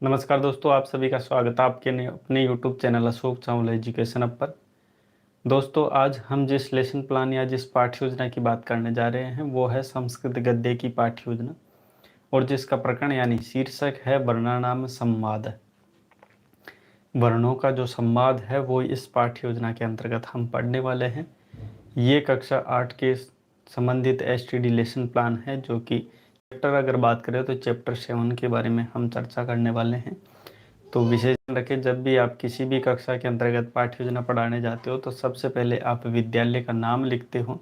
नमस्कार दोस्तों, आप सभी का स्वागत है आपके अपने यूट्यूब चैनल अशोक चावल एजुकेशन अब पर। दोस्तों, आज हम जिस लेसन प्लान या जिस पाठ्य योजना की बात करने जा रहे हैं वो है संस्कृत गद्य की पाठ्य योजना, और जिसका प्रकरण यानी शीर्षक है वर्णानाम संवाद। वर्णों का जो संवाद है वो इस पाठ्य योजना के अंतर्गत हम पढ़ने वाले हैं। ये कक्षा 8 के संबंधित एसटीडी लेसन प्लान है, जो कि चैप्टर अगर बात करें तो चैप्टर 7 के बारे में हम चर्चा करने वाले हैं। तो विशेष ध्यान रखें, जब भी आप किसी भी कक्षा के अंतर्गत पाठ्य योजना पढ़ाने जाते हो तो सबसे पहले आप विद्यालय का नाम लिखते हो।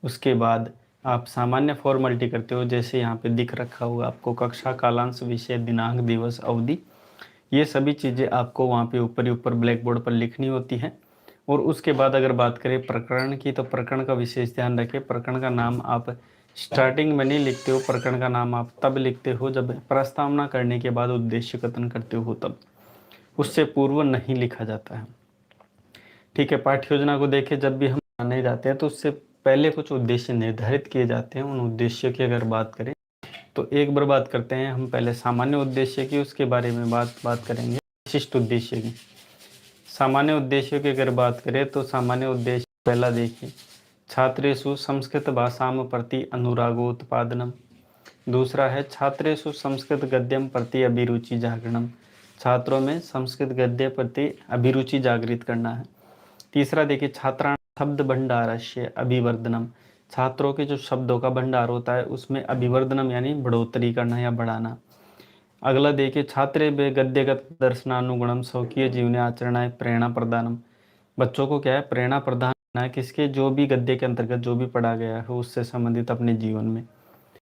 उसके बाद आप सामान्य फॉर्मेलिटी करते हो, जैसे यहाँ पे दिख रखा होगा आपको कक्षा, कालांश, विषय, दिनांक, दिवस, अवधि। ये सभी चीज़ें आपको वहाँ पे ऊपर ही ऊपर ब्लैक बोर्ड पर लिखनी होती हैं। और उसके बाद अगर बात करें प्रकरण की, तो प्रकरण का विशेष ध्यान रखें। प्रकरण का नाम आप स्टार्टिंग में नहीं लिखते हो, प्रकरण का नाम आप तब लिखते हो जब प्रस्तावना करने के बाद उद्देश्य कथन करते हो, तब। उससे पूर्व नहीं लिखा जाता है। ठीक है, पाठ्य योजना को देखें, जब भी हम बनाने जाते हैं तो उससे पहले कुछ उद्देश्य निर्धारित किए जाते हैं। उन उद्देश्यों की अगर बात करें तो एक बार बात करते हैं हम पहले सामान्य उद्देश्य की, उसके बारे में बात करेंगे विशिष्ट उद्देश्य की। सामान्य उद्देश्यों की अगर बात करें तो सामान्य उद्देश्य पहला देखिए, छात्रेषु संस्कृत भाषाम प्रति अनुरागोत्पादनम। दूसरा है छात्रेषु संस्कृत गद्यम प्रति अभिरुचि जागरणम। छात्रों में संस्कृत गद्य प्रति अभिरुचि जागृत करना है। तीसरा देखिए, छात्राण शब्द भंडारस्य अभिवर्धनम। छात्रों के जो शब्दों का भंडार होता है उसमें अभिवर्धनम यानी बढ़ोतरी करना या बढ़ाना। अगला देखिए, छात्रे बे गद्यगत दर्शनानुगुणम स्वकीय जीवने आचरणाय प्रेरणा प्रदानम। बच्चों को क्या है, प्रेरणा प्रदान करना है किसके, जो भी गद्य के अंतर्गत जो भी पढ़ा गया है उससे संबंधित अपने जीवन में।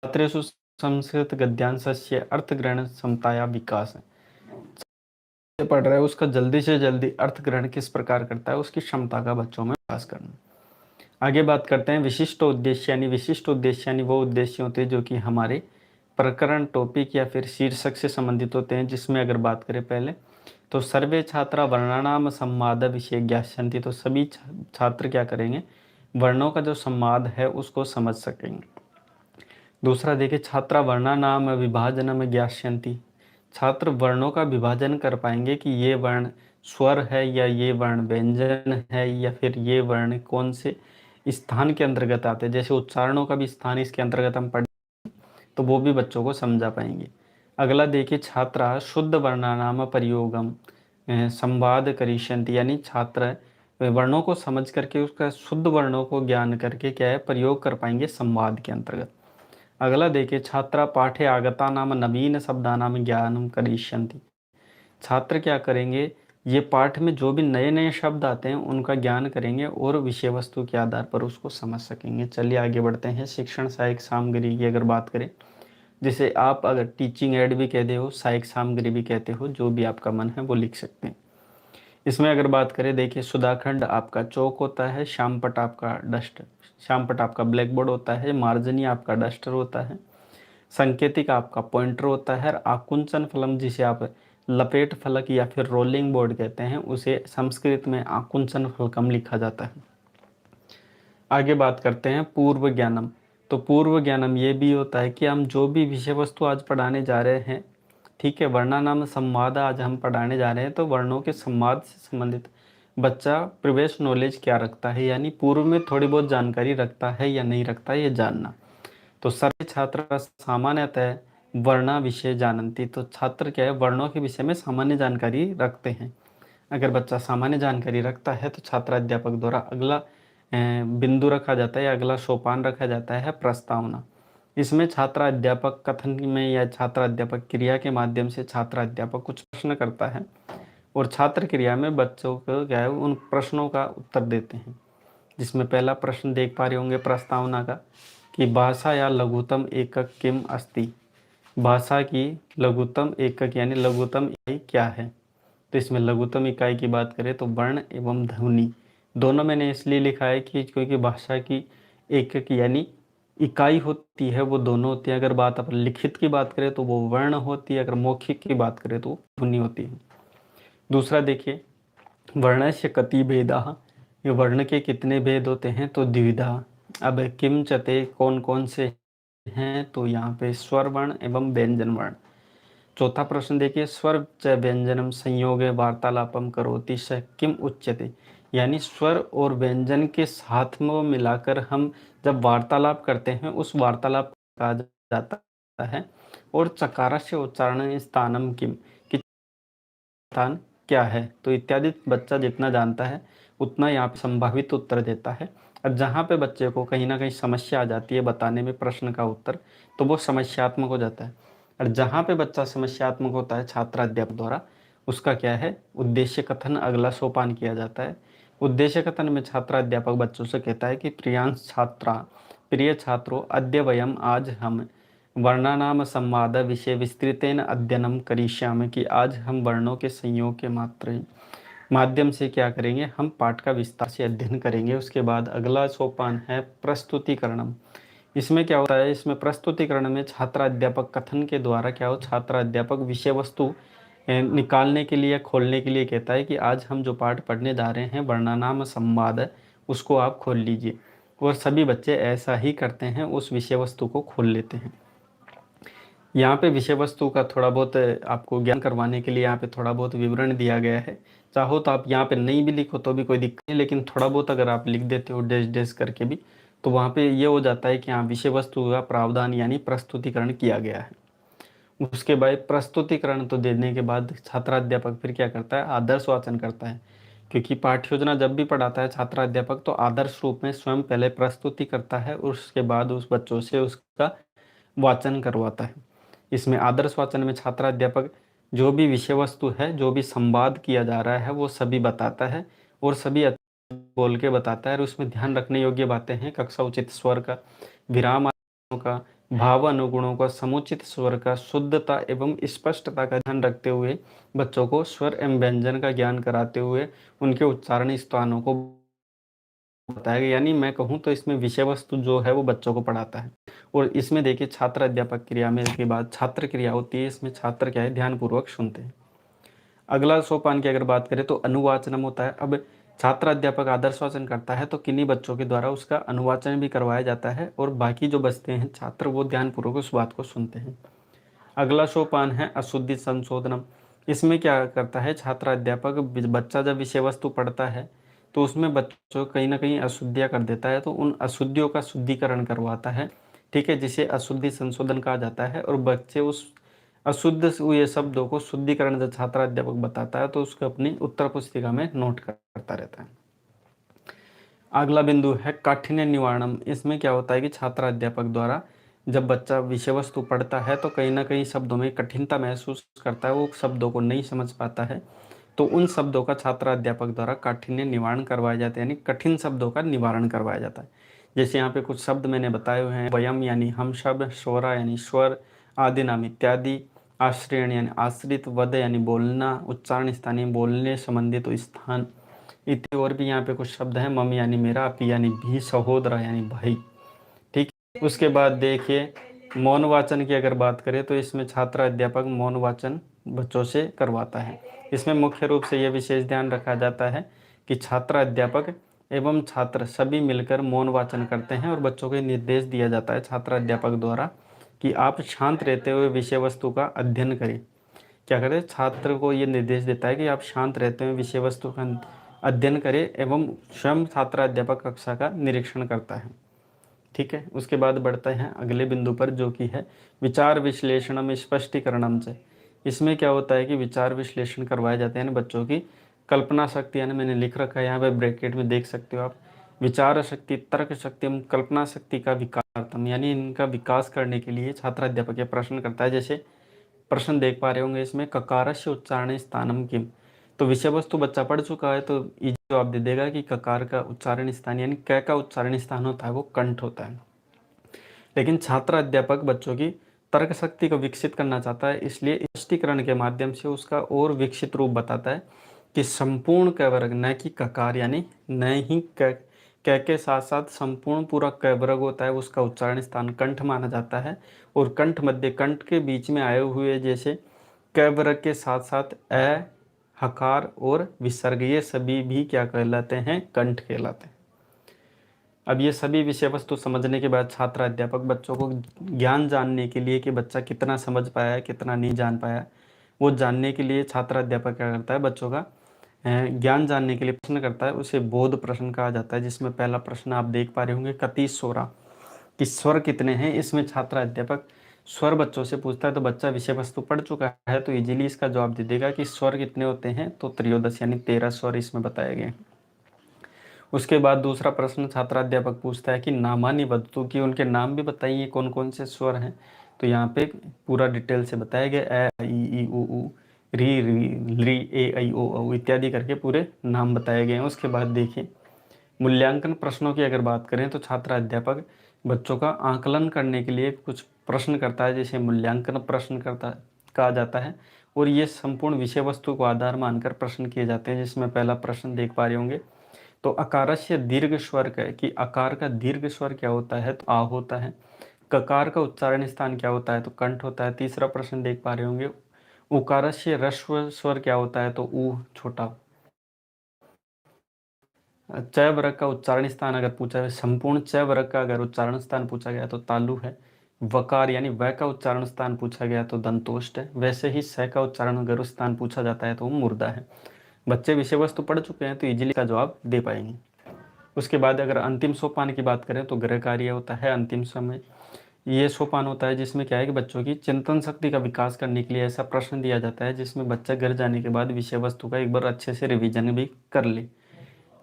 छात्रेषु संस्कृत गद्यांशस्य अर्थ ग्रहण क्षमताया विकास है। पढ़ रहा है उसका जल्दी से जल्दी अर्थ ग्रहण किस प्रकार करता है, उसकी क्षमता का बच्चों में विकास करना। आगे बात करते हैं विशिष्ट उद्देश्य यानी विशिष्ट उद्देश्य यानी वो उद्देश्य होते हैं जो कि हमारे प्रकरण, टॉपिक या फिर शीर्षक से संबंधित होते हैं। जिसमें अगर बात करें पहले तो सर्वे छात्रा वर्णानाम संवाद विषय ज्ञास्यन्ति। तो सभी छात्र क्या करेंगे, वर्णों का जो संवाद है उसको समझ सकेंगे। दूसरा देखिए, छात्रा वर्णानाम विभाजनम ज्ञास्यन्ति। छात्र वर्णों का विभाजन कर पाएंगे कि ये वर्ण स्वर है या ये वर्ण व्यंजन है या फिर ये वर्ण कौन से स्थान के अंतर्गत आते हैं। जैसे उच्चारणों का भी स्थान इसके अंतर्गत हम पढ़, तो वो भी बच्चों को समझा पाएंगे। अगला देखिए, छात्रा शुद्ध वर्णानाम प्रयोगम संवाद करिष्यन्ति। यानी छात्र वर्णों को समझ करके उसका शुद्ध वर्णों को ज्ञान करके क्या है, प्रयोग कर पाएंगे संवाद के अंतर्गत। अगला देखिए, छात्रा पाठे आगता नाम नवीन शब्दानाम ज्ञानम करिष्यन्ति। छात्र क्या करेंगे, ये पाठ में जो भी नए नए शब्द आते हैं उनका ज्ञान करेंगे और विषय वस्तु के आधार पर उसको समझ सकेंगे। चलिए आगे बढ़ते हैं। शिक्षण सहायक सामग्री की अगर बात करें, जिसे आप अगर टीचिंग एड भी कहते हो, सहायक सामग्री भी कहते हो, जो भी आपका मन है वो लिख सकते हैं। इसमें अगर बात करें, देखिए सुधाखंड आपका चौक होता है, श्यामपट आपका श्यामपट आपका ब्लैक बोर्ड होता है, मार्जनी आपका डस्टर होता है, संकेतिक आपका पॉइंटर होता है, और आकुंचन फलम जिसे आप लपेट फलक या फिर रोलिंग बोर्ड कहते हैं, उसे संस्कृत में आकुंचन फलकम लिखा जाता है। आगे बात करते हैं पूर्व ज्ञानम। तो पूर्व ज्ञानम ये भी होता है कि हम जो भी विषय वस्तु आज पढ़ाने जा रहे हैं, ठीक है, वर्णानाम संवाद आज हम पढ़ाने जा रहे हैं, तो वर्णों के संवाद से संबंधित बच्चा प्रवेश नॉलेज क्या रखता है, यानी पूर्व में थोड़ी बहुत जानकारी रखता है या नहीं रखता है, ये जानना। तो सर्वे छात्र सामान्यतः वर्णा विषय जानती। तो छात्र क्या है, वर्णों के विषय में सामान्य जानकारी रखते हैं। अगर बच्चा सामान्य जानकारी रखता है तो छात्र अध्यापक द्वारा अगला बिंदु रखा जाता है, अगला सोपान रखा जाता है प्रस्तावना। इसमें छात्र अध्यापक कथन में या छात्र अध्यापक क्रिया के माध्यम से छात्र अध्यापक कुछ प्रश्न करता है, और छात्र क्रिया में बच्चों को क्या है, उन प्रश्नों का उत्तर देते हैं। जिसमें पहला प्रश्न देख पा रहे होंगे प्रस्तावना का, कि भाषा या लघुतम एकक किम अस्ति। भाषा की लघुतम एकक यानी लघुतम इकाई क्या है। तो इसमें लघुतम इकाई की बात करें तो वर्ण एवं ध्वनि दोनों मैंने इसलिए लिखा है कि क्योंकि भाषा की एकक यानी इकाई होती है वो दोनों होती है। अगर बात अपन लिखित की बात करें तो वो वर्ण होती है, अगर मौखिक की बात करें तो ध्वनि होती है। दूसरा देखिए, वर्णस्य कति भेदाः। ये वर्ण के कितने भेद होते हैं, तो द्विधा। अब किम चते कौन कौन से हैं, तो यहाँ पे स्वर वर्ण एवं व्यंजन वर्ण। चौथा प्रश्न देखिए, स्वर च व्यंजनम संयोगे वार्तालापम करोति स किम उच्यते, यानी स्वर और व्यंजन के साथ में मिलाकर हम जब वार्तालाप करते हैं उस वार्तालाप को कहा जाता है। और चकारस्य उच्चारण स्थानम किम, कि स्थान क्या है, तो इत्यादि बच्चा जितना जानता है उतना यहाँ पे संभावित उत्तर देता है। और जहाँ पे बच्चे को कहीं ना कहीं समस्या आ जाती है बताने में प्रश्न का उत्तर, तो वो समस्यात्मक हो जाता है। और जहाँ पे बच्चा समस्यात्मक होता है छात्र अध्यापक द्वारा, उसका क्या है, उद्देश्य कथन अगला सोपान किया जाता है। उद्देश्य कथन में छात्र अध्यापक बच्चों से कहता है कि प्रियांश छात्रा, प्रिय छात्रों, अद्य वयम, आज हम वर्णानाम संवाद विषय विस्तृतेन अध्ययनम करिष्यामि, कि आज हम वर्णों के संयोग के माध्यम से क्या करेंगे, हम पाठ का विस्तार से अध्ययन करेंगे। उसके बाद अगला सोपान है प्रस्तुतिकरणम। इसमें क्या होता है, इसमें प्रस्तुतिकरण में छात्र अध्यापक कथन के द्वारा क्या हो, छात्र अध्यापक विषय वस्तु निकालने के लिए, खोलने के लिए कहता है कि आज हम जो पाठ पढ़ने जा रहे हैं वर्णानाम संवाद, उसको आप खोल लीजिए। और सभी बच्चे ऐसा ही करते हैं, उस विषय वस्तु को खोल लेते हैं। यहाँ पे विषय वस्तु का थोड़ा बहुत आपको ज्ञान करवाने के लिए यहाँ पे थोड़ा बहुत विवरण दिया गया है। चाहो तो आप यहाँ पे नहीं भी लिखो तो भी कोई दिक्कत नहीं, लेकिन थोड़ा बहुत अगर आप लिख देते हो डैश डैश करके भी, तो वहाँ पे ये हो जाता है कि हाँ विषय वस्तु का प्रावधान यानी प्रस्तुतिकरण किया गया है। उसके बाद प्रस्तुतिकरण तो देने के बाद छात्राध्यापक फिर क्या करता है, आदर्श वाचन करता है। क्योंकि पाठ्य योजना जब भी पढ़ाता है छात्राध्यापक तो आदर्श रूप में स्वयं पहले प्रस्तुति करता है, और उसके बाद उस बच्चों से उसका वाचन करवाता है। इसमें आदर्श वाचन में छात्राध्यापक जो भी विषय वस्तु है, जो भी संवाद किया जा रहा है, वो सभी बताता है और सभी बोल के बताता है। और उसमें ध्यान रखने योग्य बातें हैं, कक्षा उचित स्वर का, विराम आदियों का, भाव अनुगुणों का, समुचित स्वर का, शुद्धता एवं स्पष्टता का ध्यान रखते हुए बच्चों को स्वर एवं व्यंजन का ज्ञान कराते हुए उनके उच्चारण स्थानों को बताया गया। यानी मैं कहूँ तो इसमें विषय वस्तु जो है वो बच्चों को पढ़ाता है। और इसमें देखिए छात्र अध्यापक क्रिया में के बाद छात्र क्रिया होती है, इसमें छात्र क्या है, ध्यानपूर्वक सुनते हैं। अगला सोपान की अगर बात करें तो अनुवाचनम होता है। अब छात्र अध्यापक आदर्श वाचन करता है तो किन्हीं बच्चों के द्वारा उसका अनुवाचन भी करवाया जाता है, और बाकी जो बचते हैं छात्र वो ध्यानपूर्वक उस बात को सुनते हैं। अगला सोपान है अशुद्धि संशोधनम। इसमें क्या करता है छात्र अध्यापक, बच्चा जब विषय वस्तु पढ़ता है तो उसमें बच्चों कहीं ना कहीं अशुद्धियाँ कर देता है, तो उन अशुद्धियों का शुद्धिकरण करवाता है। ठीक है, जिसे अशुद्धि संशोधन कहा जाता है। और बच्चे उस अशुद्ध हुए शब्दों को शुद्धिकरण जब छात्र अध्यापक बताता है तो उसको अपनी उत्तर पुस्तिका में नोट करता रहता है। अगला बिंदु है काठिन्य निवारणम। इसमें क्या होता है कि छात्र अध्यापक द्वारा जब बच्चा विषय वस्तु पढ़ता है तो कहीं ना कहीं शब्दों में कठिनता महसूस करता है, वो शब्दों को नहीं समझ पाता है, तो उन शब्दों का छात्र अध्यापक द्वारा काठिन्य निवारण करवाया जाता है, यानी कठिन शब्दों का निवारण करवाया जाता है। जैसे यहाँ पे कुछ शब्द मैंने बताए हुए हैं, वयम यानी हम शब्द, स्वरा यानी स्वर, आदि नाम इत्यादि, आश्रयण यानी आश्रित, वद यानी बोलना, उच्चारण स्थानीय बोलने संबंधित स्थान इत्यादि। और भी यहाँ पे कुछ शब्द हैं, मम यानी मेरा, अपी यानी भी, सहोदरा यानी भाई। ठीक, उसके बाद देखिए मौन वाचन की अगर बात करें तो इसमें छात्र अध्यापक मौन वाचन बच्चों से करवाता है। इसमें मुख्य रूप से यह विशेष ध्यान रखा जाता है कि छात्र अध्यापक एवं छात्र सभी मिलकर मौन वाचन करते हैं, और बच्चों को निर्देश दिया जाता है छात्र अध्यापक द्वारा कि आप शांत रहते हुए विषय वस्तु का अध्ययन करें। क्या करें, छात्र को ये निर्देश देता है कि आप शांत रहते हुए विषय वस्तु का अध्ययन करें, एवं स्वयं छात्र अध्यापक कक्षा का निरीक्षण करता है। ठीक है, उसके बाद बढ़ते हैं अगले बिंदु पर, जो कि है विचार विश्लेषणम स्पष्टीकरणम से। इसमें क्या होता है कि विचार विश्लेषण करवाए जाते हैं बच्चों की कल्पना शक्ति, यानी मैंने लिख रखा है यहाँ पे ब्रैकेट में देख सकते हो आप, विचार शक्ति, तर्क शक्ति एवं कल्पना शक्ति का विकासम, यानी इनका विकास करने के लिए छात्र अध्यापक ये प्रश्न करता है। जैसे प्रश्न देख पा रहे होंगे इसमें, ककारस्य उच्चारण स्थानम किम, तो विषय वस्तु बच्चा पढ़ चुका है तो इजी जवाब दे देगा कि ककार का उच्चारण स्थान यानी क का उच्चारण स्थान होता है वो कंठ होता है। लेकिन छात्र अध्यापक बच्चों की तर्क शक्ति को विकसित करना चाहता है, इसलिए स्पष्टीकरण के माध्यम से उसका और विकसित रूप बताता है कि संपूर्ण क वर्ग, न कि ककार, यानी न ही क के साथ साथ संपूर्ण पूरा क वर्ग होता है, उसका उच्चारण स्थान कंठ माना जाता है। और कंठ मध्य कंठ के बीच में आए हुए जैसे क वर्ग के साथ साथ अ, हकार और विसर्ग, ये सभी भी क्या कहलाते हैं, कंठ कहलाते हैं। अब ये सभी विषय वस्तु समझने के बाद छात्र अध्यापक बच्चों को ज्ञान जानने के लिए कि बच्चा कितना समझ पाया है, कितना नहीं जान पाया, वो जानने के लिए छात्र अध्यापक क्या करता है, बच्चों का ज्ञान जानने के लिए प्रश्न करता है। उसे बोध प्रश्न कहा जाता है, जिसमें पहला प्रश्न आप देख पा रहे होंगे कति स्वरा, कि स्वर कितने हैं। इसमें छात्र अध्यापक स्वर बच्चों से पूछता है, तो बच्चा विषय वस्तु पढ़ चुका है तो इजीली इसका जवाब दे देगा कि स्वर कितने होते हैं, तो त्रयोदश यानी 13 स्वर इसमें बताए गए। उसके बाद दूसरा प्रश्न छात्राध्यापक पूछता है कि नामानी वदतु, की उनके नाम भी बताइए कौन कौन से स्वर हैं। तो यहाँ पे पूरा डिटेल से बताया गया, ए ई उ री री री ए आई ओ औ इत्यादि करके पूरे नाम बताए गए हैं। उसके बाद देखिए मूल्यांकन प्रश्नों की अगर बात करें तो छात्र अध्यापक बच्चों का आकलन करने के लिए कुछ प्रश्न करता है, जिसे मूल्यांकन प्रश्न करता कहा जाता है। और ये संपूर्ण विषय वस्तु को आधार मानकर प्रश्न किए जाते हैं, जिसमें पहला प्रश्न देख पा रहे होंगे। तो अकारस्य दीर्घ स्वर का है कि आकार का दीर्घ स्वर क्या होता है, तो आ होता है। ककार का उच्चारण स्थान क्या होता है, तो कंठ होता है। तीसरा प्रश्न देख पा रहे होंगे उकारस्य ह्रस्व स्वर क्या होता है, तो ऊ छोटा। च वर्ग का उच्चारण स्थान अगर पूछा है, संपूर्ण च वर्ग का अगर उच्चारण स्थान पूछा गया तो तालु है। वकार यानी व का उच्चारण स्थान पूछा गया तो दंतोष्ट है। वैसे ही स का उच्चारण अगर स्थान पूछा जाता है तो वो मुर्दा है। बच्चे विषय वस्तु पढ़ चुके हैं तो इजीली का जवाब दे पाएंगे। उसके बाद अगर अंतिम सोपान की बात करें तो गृह कार्य होता है अंतिम समय। ये सोपान होता है जिसमें क्या है कि बच्चों की चिंतन शक्ति का विकास करने के लिए ऐसा प्रश्न दिया जाता है, जिसमें बच्चा घर जाने के बाद विषय वस्तु का एक बार अच्छे से रिवीजन भी कर ले।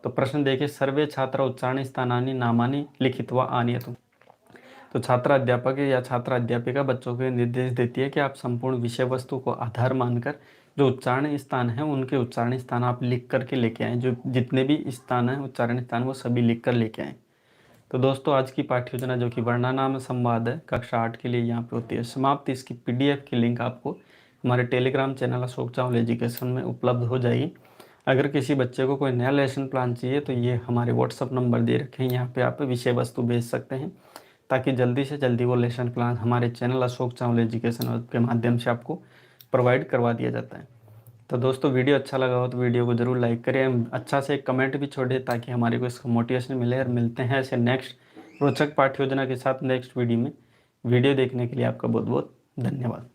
तो प्रश्न देखिए, सर्वे छात्र उच्चारण स्थानानि नामानि लिखित्वा आनयतु। तो छात्र अध्यापक या छात्र अध्यापिका बच्चों को निर्देश देती है कि आप संपूर्ण विषय वस्तु को आधार मानकर जो उच्चारण स्थान है उनके उच्चारण स्थान आप लिख करके लेके आएँ। जो जितने भी स्थान हैं उच्चारण स्थान वो सभी लिख कर लेके आएँ। तो दोस्तों आज की पाठ्य योजना जो कि वर्णनाम संवाद है कक्षा 8 के लिए यहाँ पे होती है समाप्त। इसकी PDF की लिंक आपको हमारे टेलीग्राम चैनल अशोक चावल एजुकेशन में उपलब्ध हो जाएगी। अगर किसी बच्चे को कोई नया लेसन प्लान चाहिए तो ये हमारे WhatsApp नंबर दे रखे हैं, यहाँ पे आप विषय वस्तु भेज सकते हैं, ताकि जल्दी से जल्दी वो लेसन प्लान हमारे चैनल अशोक चावल एजुकेशन के माध्यम से आपको प्रोवाइड करवा दिया जाता है। तो दोस्तों वीडियो अच्छा लगा हो तो वीडियो को ज़रूर लाइक करें, अच्छा से एक कमेंट भी छोड़ें ताकि हमारे को इसका मोटिवेशन मिले। और मिलते हैं ऐसे नेक्स्ट रोचक पाठ्य योजना के साथ नेक्स्ट वीडियो में। वीडियो देखने के लिए आपका बहुत बहुत धन्यवाद।